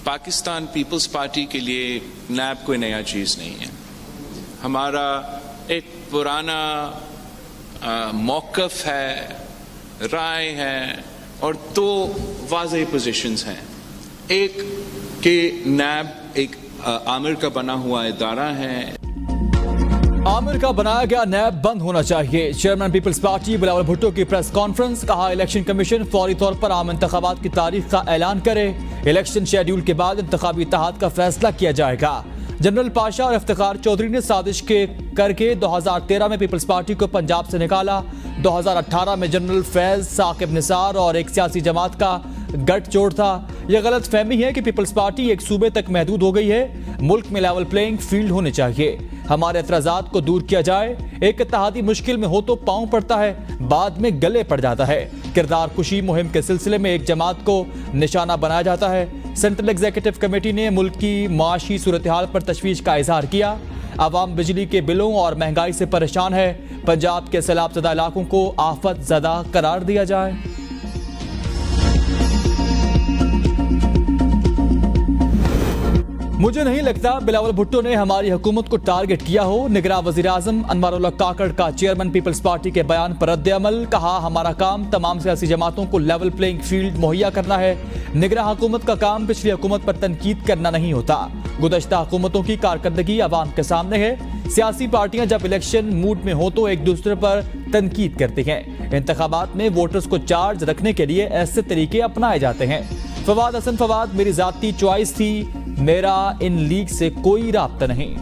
Pakistan peoples party के लिए नैब कोई नया चीज़ नहीं है। हमारा एक पुराना मौक़िफ़ है, राय है और दो वाज़ेह पोजीशंस हैं। एक कि नैब एक आमिर का बना हुआ इदारा है। आमिर का बनाया गया नैब बंद होना चाहिए। Chairman People's Party Bilawal Bhutto की प्रेस कॉन्फ्रेंस। कहा इलेक्शन कमीशन फौरी तौर पर आम इंतखाबात की तारीख का ऐलान करे। इलेक्शन शेड्यूल के बाद इंतखाबी इत्तेहाद का फैसला किया जाएगा। जनरल पाशा और इफ्तिखार चौधरी ने साजिश करके 2013 में पीपल्स पार्टी को पंजाब से निकाला। 2018 में जनरल फैज, साकिब निसार और एक सियासी जमात का गठजोड़ था। यह गलत फहमी है कि पीपल्स पार्टी एक सूबे तक महदूद हो गई है। मुल्क में लेवल प्लेइंग फील्ड होने चाहिए। हमारे एतराजात को दूर किया जाए। एक इत्तेहादी मुश्किल में हो तो पांव पड़ता है, बाद में गले पड़ जाता है। किरदार कुशी मुहिम के सिलसिले में एक जमात को निशाना बनाया जाता है। सेंट्रल एग्जीक्यूटिव कमेटी ने मुल्क की माशी सूरत हाल पर तशवीश का इजहार किया। आवाम बिजली के बिलों और महंगाई से परेशान है। पंजाब के सैलाब ज़दा इलाकों को आफत ज़दा करार दिया जाए। मुझे नहीं लगता बिलावल भुट्टो ने हमारी हुकूमत को टारगेट किया हो। निगरान वज़ीर आज़म अनवारुल्लाह काकड़ का चेयरमैन पीपल्स पार्टी के बयान पर रद्द-ए-अमल। कहा हमारा काम तमाम सियासी जमातों को लेवल प्लेइंग फील्ड मुहैया करना है। निगरान हुकूमत का काम पिछली हुकूमत पर तनकीद करना नहीं होता। गुज़श्ता हुकूमतों की कारकर्दगी अवाम के सामने है। सियासी पार्टियां जब इलेक्शन मूड में हो तो एक दूसरे पर तनकीद करती हैं। इंतखाबात में वोटर्स को चार्ज रखने के लिए ऐसे तरीके अपनाए जाते हैं। फवाद हसन फवाद मेरी जाती चॉइस थी, मेरा इन लीग से कोई राब्ता नहीं।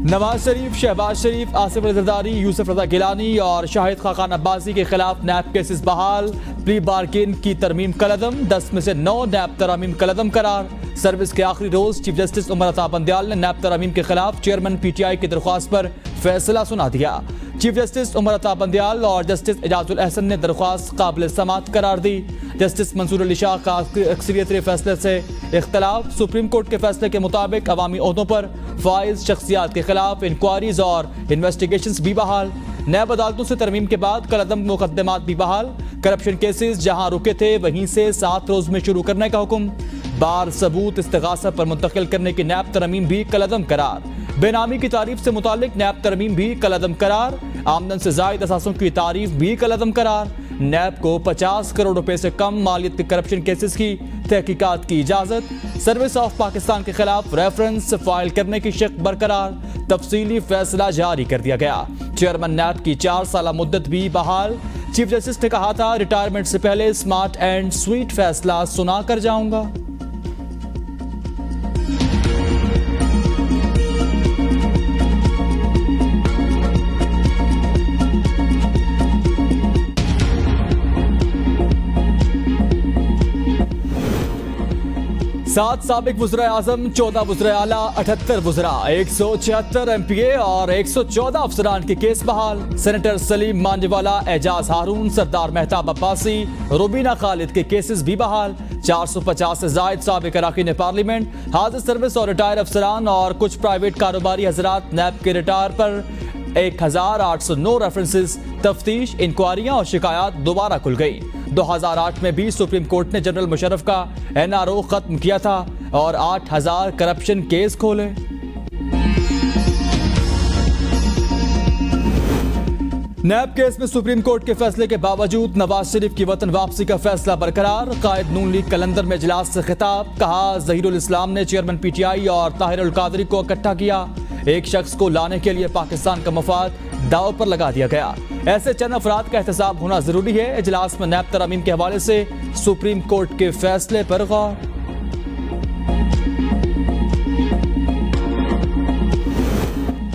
नवाज शरीफ, शहबाज शरीफ, आसिफ अली जरदारी, यूसुफ रजा गिलानी और शाहिद खाकान अब्बासी के खिलाफ नैब केसेस बहाल। प्ली बार्गेन की तरमीम कलदम, 10 में से 9 नैब तरामीम कलदम करार। सर्विस के आखिरी रोज चीफ जस्टिस उमर अता बंदयाल ने नैब तरामीम के खिलाफ चेयरमैन PTI की दरख्वास्त पर फैसला सुना दिया। चीफ जस्टिस उमर अता बंदयाल और जस्टिस एजाजुल अहसन ने दरख्वास्त काबिल समात करार दी। जस्टिस मंसूर अली शाह का अक्सरियती फैसले से इख्तलाफ। सुप्रीम कोर्ट के फैसले के मुताबिक अवामी ओहदों पर फाइज शख्सियात के खिलाफ इंक्वायरीज और इन्वेस्टिगेशंस भी बहाल। नैब अदालतों से तरमीम के बाद कलदम मुकदमात भी बहाल। करप्शन केसेस जहां रुके थे वहीं से 7 रोज में शुरू करने का हुक्म। बार सबूत इस्तिगासा पर मुंतकिल करने की नैब तरमीम भी कलदम करार। बेनामी की तारीफ से मुतालिक नैब तरमीम भी कलदम करार। आमदन से जायद असासों की तारीफ भी कलदम करार। नैब को 50 करोड़ रुपए से कम मालियत के करप्शन केसेस की तहकीकात की इजाजत। सर्विस ऑफ पाकिस्तान के खिलाफ रेफरेंस फाइल करने की शक बरकरार। तफसीली फैसला जारी कर दिया गया। चेयरमैन नैब की 4 साल मुद्दत भी बहाल। चीफ जस्टिस ने कहा था रिटायरमेंट से पहले स्मार्ट एंड स्वीट फैसला सुना कर जाऊंगा। सात साबिक वज़ीर आज़म, 14 वज़ीर आला, 78 वज़रा, 176 MPA और 114 अफसरान के केस बहाल। सेनेटर सलीम मांझीवाला, एजाज हारून, सरदार मेहताब अब्बासी, रुबीना खालिद के केसेस भी बहाल। 450 से जायद साबिक अरकान पार्लियामेंट, हाजिर सर्विस और रिटायर अफसरान और कुछ प्राइवेट कारोबारी हजरात नैब के रिटायर पर 1809 रेफरेंसेस। तफ्तीश, इंक्वायरियां और शिकायत दोबारा खुल गई। 2008 में भी सुप्रीम कोर्ट ने जनरल मुशर्रफ का NRO खत्म किया था और 8000 करप्शन केस खोले। नैब केस में सुप्रीम कोर्ट के फैसले के बावजूद नवाज शरीफ की वतन वापसी का फैसला बरकरार। कायद नून लीग कलंदर में इजलास से खिताब। कहा ज़हीरुल इस्लाम ने चेयरमैन PTI और ताहिर अल कादरी को इकट्ठा किया। एक शख्स को लाने के लिए पाकिस्तान का मफाद दाव पर लगा दिया गया। ऐसे चंद अफराद का एहतसाब होना जरूरी है। इजलास में नैब तरामीम के हवाले से सुप्रीम कोर्ट के फैसले पर गौर।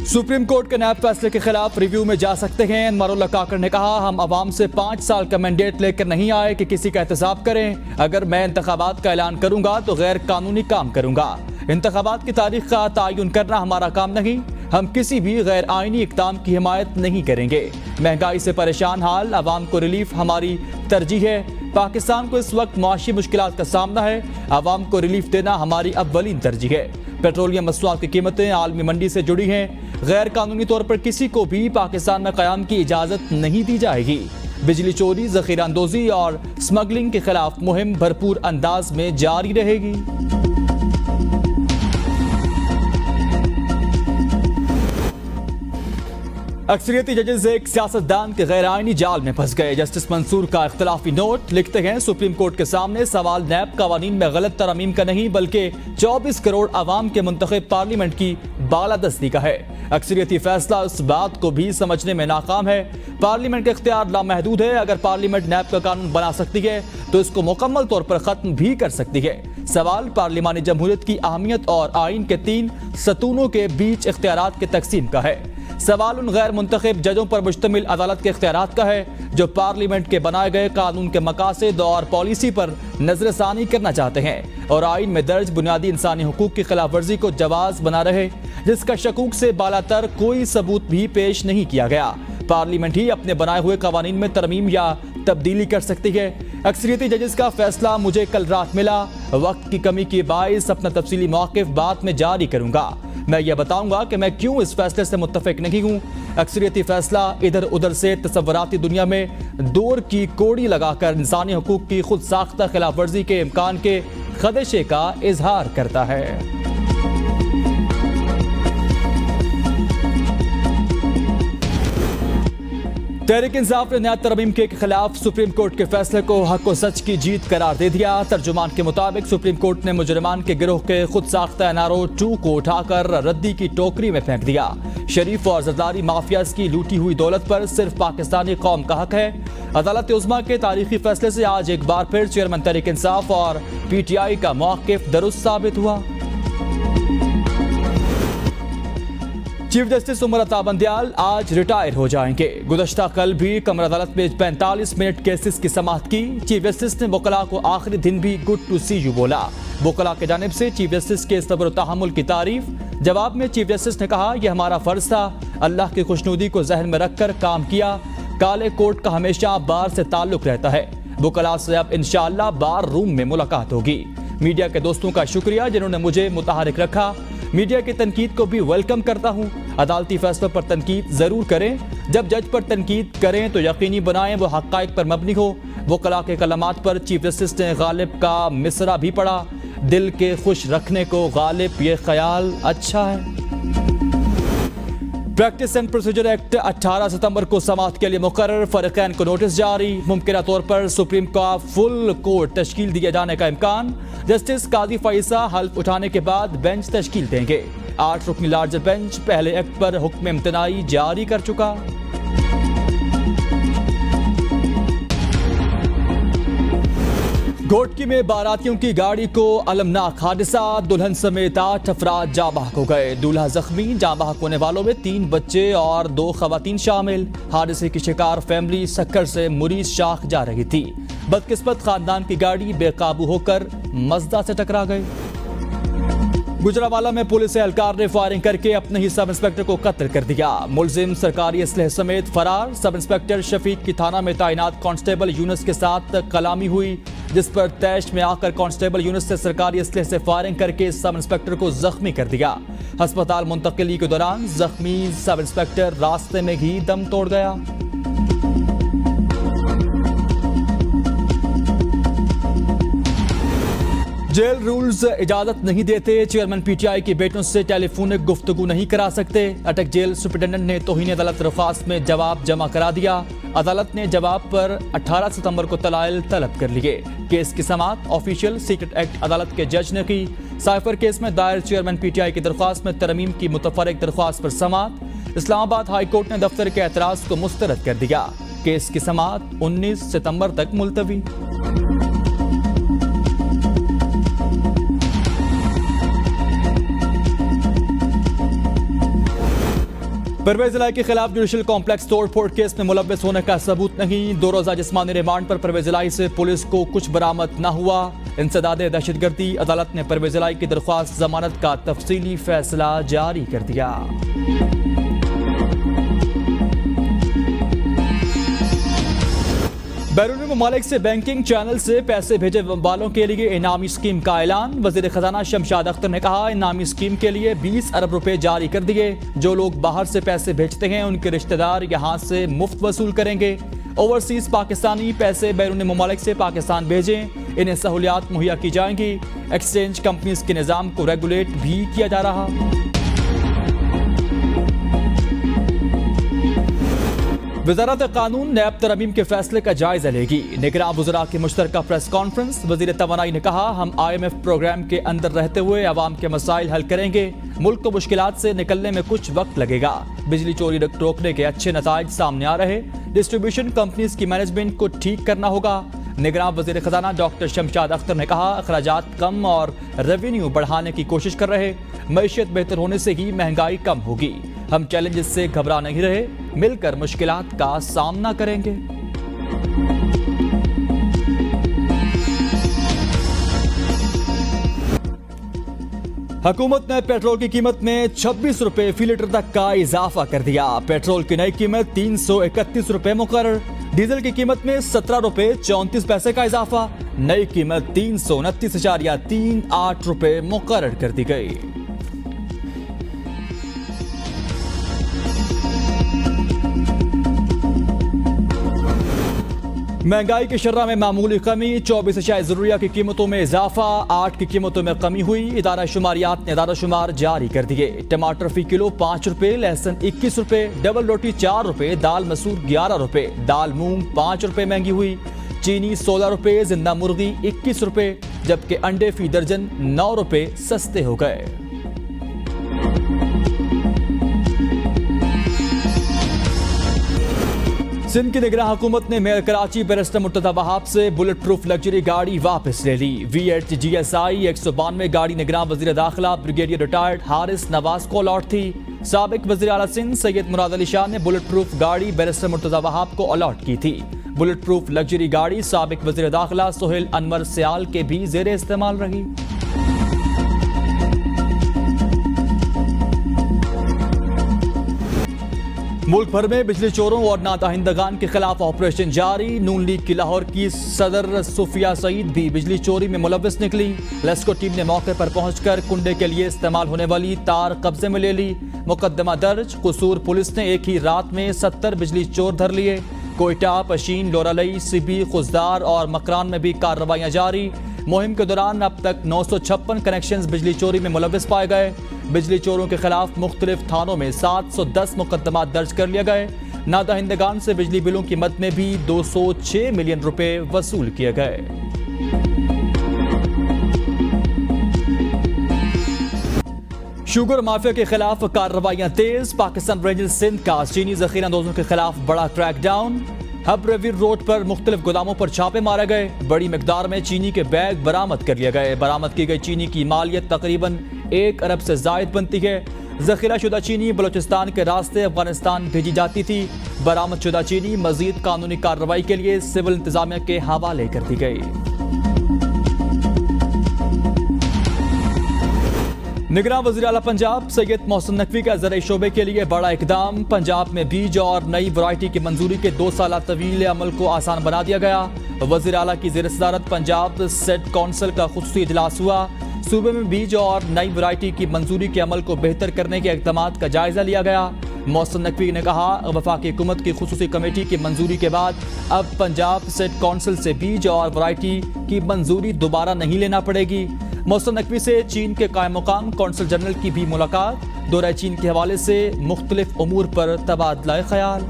सुप्रीम कोर्ट के नैब फैसले के खिलाफ रिव्यू में जा सकते हैं। अनवारुल्लाह काकड़ ने कहा हम अवाम से 5 साल का मैंडेट लेकर नहीं आए कि किसी का एहतसाब करें। अगर मैं इंतखाबात का ऐलान करूंगा तो गैर कानूनी काम करूंगा। इंतखाबात की तारीख का तयन करना हमारा काम नहीं। हम किसी भी गैर आईनी इक़दाम की हिमायत नहीं करेंगे। महंगाई से परेशान हाल, अवाम को रिलीफ हमारी तरजीह है। पाकिस्तान को इस वक्त मुआशी मुश्किलात का सामना है। अवाम को रिलीफ देना हमारी अव्वलीन तरजीह है। पेट्रोलियम मसनूआत की कीमतें आलमी मंडी से जुड़ी हैं। गैर कानूनी तौर पर किसी को भी पाकिस्तान में क़याम की इजाज़त नहीं दी जाएगी। बिजली चोरी, जखीरा अंदोजी और स्मगलिंग के खिलाफ मुहिम भरपूर अंदाज में जारी रहेगी। अक्सरियती जजेस एक सियासतदान के गैर आईनी जाल में फंस गए। जस्टिस मंसूर का इख्तलाफी नोट, लिखते हैं सुप्रीम कोर्ट के सामने सवाल नैब कवानीन में गलत तरमीम का नहीं बल्कि 24 करोड़ आवाम के मुंतखब पार्लियामेंट की बालादस्ती का है। अक्सरियती फैसला इस बात को भी समझने में नाकाम है। पार्लियामेंट के इख्तियार लामहदूद है। अगर पार्लियामेंट नैब का कानून बना सकती है तो इसको मुकम्मल तौर पर खत्म भी कर सकती है। सवाल पार्लिमानी जमहूरियत की अहमियत और आइन के 3 सतूनों के बीच इख्तियारात के तकसीम का है। सवाल उन गैर मुंतखब जजों पर मुश्तमिल अदालत के इख्तियारात का है जो पार्लियामेंट के बनाए गए कानून के मकासद और पॉलिसी पर नजरसानी करना चाहते हैं और आइन में दर्ज बुनियादी इंसानी हुकूक की खिलाफ वर्जी को जवाज बना रहे, जिसका शकूक से बालातर कोई सबूत भी पेश नहीं किया गया। पार्लियामेंट ही अपने बनाए हुए कवानीन में तरमीम या तब्दीली कर सकती है। अक्सरियती जजेस का फैसला मुझे कल रात मिला। वक्त की कमी के बायस अपना तफसीली मौक़िफ़ बाद में जारी करूंगा। मैं यह बताऊंगा कि मैं क्यों इस फैसले से मुत्तफिक नहीं हूं। अक्सरियती फैसला इधर उधर से तसव्वुराती दुनिया में दौर की कोड़ी लगाकर इंसानी हुकूक की खुद साख्ता खिलाफ वर्जी के इम्कान के खदशे का इजहार करता है। तहरीक इंसाफ ने नया तरमीम के खिलाफ सुप्रीम कोर्ट के फैसले को हक व सच की जीत करार दे दिया। तर्जुमान के मुताबिक सुप्रीम कोर्ट ने मुजरिमान के गिरोह के खुद साख्ता एनआरओ 2 को उठाकर रद्दी की टोकरी में फेंक दिया। शरीफ और जरदारी माफियाज की लूटी हुई दौलत पर सिर्फ पाकिस्तानी कौम का हक है। अदालत उज़्मा के तारीखी फैसले से आज एक बार फिर चेयरमैन तहरीक इंसाफ और PTI का मौक़िफ़ दुरुस्त साबित हुआ। चीफ जस्टिस उमर अता बंदियाल आज रिटायर हो जाएंगे। गुज़श्ता कल भी कमर अदालत में 45 मिनट केसेस की समाअत की। चीफ जस्टिस ने वकला को आखिरी दिन भी गुड टू सी यू बोला। वकला की जानिब से चीफ जस्टिस के सब्र तहम्मुल की तारीफ। जवाब में चीफ जस्टिस ने कहा, यह हमारा फर्ज था, अल्लाह की खुशनुदी को जहन में रखकर काम किया। काले कोट का हमेशा बार से ताल्लुक रहता है। वकला से अब इंशाअल्लाह बार रूम में मुलाकात होगी। मीडिया के दोस्तों का शुक्रिया जिन्होंने मुझे मुतहरिक रखा। मीडिया की तनकीद को भी वेलकम करता हूँ। अदालती फैसलों पर तनकीद जरूर करें। जब जज पर तनकीद करें तो यकीनी बनाएं वो हक़ाइक़ पर मबनी हो। वकला के कलमात पर चीफ जस्टिस ने गालिब का मिसरा भी पढ़ा, दिल के खुश रखने को गालिब ये ख्याल अच्छा है। प्रैक्टिस एंड प्रोसीजर एक्ट 18 सितंबर को समाअत के लिए मुकर्रर। फरीक़ैन को नोटिस जारी। मुमकिन तौर पर सुप्रीम का फुल कोर्ट तश्कील दिए जाने का इम्कान। जस्टिस काजी फैसा हल्फ उठाने के बाद बेंच तश्कील देंगे। 8 रुकनी लार्जर बेंच पहले एक्ट पर हुक्म इम्तनाई जारी कर चुका। घोटकी में बारातियों की गाड़ी को अलमनाक हादसा। दुल्हन समेत 8 अफराद जाँ बहक हो गए। दूल्हा जख्मी। जाँ बहक होने वालों में 3 बच्चे और 2 खवातीन शामिल। हादसे की शिकार फैमिली सक्कर से मुरीद शाख जा रही थी। बदकिस्मत खानदान की गाड़ी बेकाबू होकर मजदा से टकरा गई। गुजरावाला में पुलिस एहलकार ने फायरिंग करके अपने ही सब इंस्पेक्टर को कत्ल कर दिया। मुलजिम सरकारी असलहे समेत फरार। सब इंस्पेक्टर शफीक की थाना में तैनात कांस्टेबल यूनुस के साथ कलामी हुई, जिस पर तैश में आकर कांस्टेबल यूनुस से सरकारी असलहे से फायरिंग करके सब इंस्पेक्टर को जख्मी कर दिया। अस्पताल मुंतकिली के दौरान जख्मी सब इंस्पेक्टर रास्ते में ही दम तोड़ गया। जेल रूल्स इजाजत नहीं देते। चेयरमैन PTI के बेटों से टेलीफोनिक गुफ्तगू नहीं करा सकते। अटक जेल सुपरिटेंडेंट ने तौहीन अदालत दरख्वास्त में जवाब जमा करा दिया। अदालत ने जवाब पर 18 सितंबर को दलाइल तलब कर लिए। केस की समाअत ऑफिशियल सीक्रेट एक्ट अदालत के जज ने की। साइफर केस में दायर चेयरमैन PTI की दरख्वास्त में तरमीम की मुतफर्रिक दरख्वास्त पर समाअत। इस्लामाबाद हाई कोर्ट ने दफ्तर के एतराज को मुस्तरद कर दिया। केस की समाअत 19 सितंबर तक मुलतवी। परवेज इलाही के खिलाफ जुडिशल कॉम्प्लेक्स तोड़फोड़ केस में मुलव्वस होने का सबूत नहीं। 2 रोजा जिस्मानी रिमांड पर परवेज इलाही से पुलिस को कुछ बरामद न हुआ। इंसदादे दहशतगर्दी। अदालत ने परवेज इलाही की दरख्वास्त जमानत का तफसीली फैसला जारी कर दिया। बैरूनी ममालिक से बैंकिंग चैनल से पैसे भेजे वालों के लिए इनामी स्कीम का ऐलान। वजीर खजाना शमशाद अख्तर ने कहा, इनामी स्कीम के लिए 20 अरब रुपए जारी कर दिए। जो लोग बाहर से पैसे भेजते हैं उनके रिश्तेदार यहां से मुफ्त वसूल करेंगे। ओवरसीज पाकिस्तानी पैसे बैरून मुमालिक से पाकिस्तान भेजें, इन्हें सहूलियात मुहैया की जाएंगी। एक्सचेंज कंपनीज के निज़ाम को रेगुलेट भी किया जा रहा। वज़ारत कानून नैब तरमीम के फैसले का जायजा लेगी। निगरान वज़रा की मुश्तरका प्रेस कॉन्फ्रेंस। वज़ीर तवानाई ने कहा, हम IMF प्रोग्राम के अंदर रहते हुए अवाम के मसाइल हल करेंगे। मुल्क को मुश्किलात से निकलने में कुछ वक्त लगेगा। बिजली चोरी रोकने के अच्छे नताइज सामने आ रहे। डिस्ट्रीब्यूशन कंपनीज की मैनेजमेंट को ठीक करना होगा। निगरान वज़ीर खजाना डॉक्टर शमशाद अख्तर ने कहा, अखराजात कम और रेवेन्यू बढ़ाने की कोशिश कर रहे। मईशत बेहतर होने से ही महंगाई कम होगी। हम चैलेंजेस से घबरा नहीं रहे, मिलकर मुश्किलात का सामना करेंगे। हुकूमत ने पेट्रोल की कीमत में 26 रुपए फी लीटर तक का इजाफा कर दिया। पेट्रोल की नई कीमत 331 रुपए मुकर्रर। डीजल की कीमत में 17 रुपए 34 पैसे का इजाफा। नई कीमत 329.38 रुपए मुकर्रर कर दी गई। महंगाई की शर्रा में मामूली कमी। 24 अशिया ज़रूरिया की कीमतों में इजाफा। 8 की कीमतों में कमी हुई। इदारा शुमारियात ने इदारा शुमार जारी कर दिए। टमाटर फी किलो 5 रुपए, लहसुन 21 रुपए, डबल रोटी 4 रुपए, दाल मसूर 11 रुपए, दाल मूंग 5 रुपए महंगी हुई। चीनी 16 रुपए, जिंदा मुर्गी 21 रुपए, जबकि अंडे फी दर्जन 9 रुपए सस्ते हो गए। सिंध की निगरान हुकूमत ने मेयर कराची बैरिस्टर मुर्तजा वहाब से बुलेट प्रूफ लग्जरी गाड़ी वापस ले ली। VH GSI 192 गाड़ी निगरान वजीर दाखिला ब्रिगेडियर रिटायर्ड हारिस नवाज को अलॉट थी। साबिक वजीर आला सिंध सैयद मुराद अली शाह ने बुलेट प्रूफ गाड़ी बैरिस्टर मुर्तजा वहाब को अलॉट की थी। बुलेट प्रूफ लग्जरी गाड़ी साबिक वजीर दाखिला सोहेल अनवर सियाल के भी जेर इस्तेमाल रही। मुल्क भर में बिजली चोरों और नादहिंदगान के खिलाफ ऑपरेशन जारी। नून लीग की लाहौर की सदर सुफिया सईद भी बिजली चोरी में मुलव्वस निकली। लेस्को टीम ने मौके पर पहुंचकर कुंडे के लिए इस्तेमाल होने वाली तार कब्जे में ले ली। मुकदमा दर्ज। कसूर पुलिस ने एक ही रात में 70 बिजली चोर धर लिए। कोयटा, पशीन, लोरालई, सिबी, खुजदार और मकरान में भी कार्रवाइयां जारी। मुहिम के दौरान अब तक 956 कनेक्शंस बिजली चोरी में मुलव्वस पाए गए। बिजली चोरों के खिलाफ मुख्तलिफ थानों में 710 मुकदमा दर्ज कर लिए गए। नादहिंदगान से बिजली बिलों की मद में भी 206 मिलियन रुपए वसूल किए गए। शुगर माफिया के खिलाफ कार्रवाइयां तेज। पाकिस्तान रेंजर्स सिंध का चीनी जखीरा अंदोजों के खिलाफ बड़ा क्रैकडाउन। हब रेविर रोड पर मुख्तलिफ गोदामों पर छापे मारे गए। बड़ी मिकदार में चीनी के बैग बरामद कर लिए गए। बरामद की गई चीनी की मालियत तकरीबन 1 अरब से जायद बनती है। जखीरा शुदा चीनी बलोचिस्तान के रास्ते अफगानिस्तान भेजी जाती थी। बरामद शुदा चीनी मजीद कानूनी कार्रवाई के लिए सिविल इंतजामिया के हवाले कर दी गई। निगरान वज़ीर आला पंजाब सैयद मोहसिन नकवी का ज़राई शोबे के लिए बड़ा इकदाम। पंजाब में बीज और नई वैरायटी की मंजूरी के 2 साल तवील अमल को आसान बना दिया गया। वज़ीर आला की ज़ेर सदारत पंजाब सेट कौंसिल का खुसूसी इजलास हुआ। सूबे में बीज और नई वैरायटी की मंजूरी के अमल को बेहतर करने के इक़दामात का जायजा लिया गया। मोहसिन नकवी ने कहा, वफाकी हुकूमत की खुसूसी कमेटी की मंजूरी के बाद अब पंजाब सेट कौंसिल से बीज और वैरायटी की मंजूरी दोबारा नहीं लेना पड़ेगी। मोहसिन नकवी से चीन के कायम मुकाम कौंसल जनरल की भी मुलाकात। दौरा चीन के हवाले से मुख्तलिफ उमूर पर तबादला ख्याल।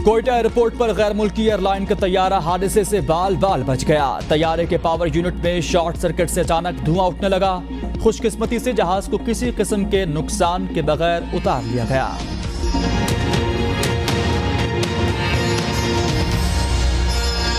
कोयटा एयरपोर्ट पर गैर मुल्की एयरलाइन का तैयारा हादसे से बाल बाल बच गया। तैयारे के पावर यूनिट में शॉर्ट सर्किट से अचानक धुआं उठने लगा। खुशकिस्मती से जहाज को किसी किस्म के नुकसान के बगैर उतार लिया गया।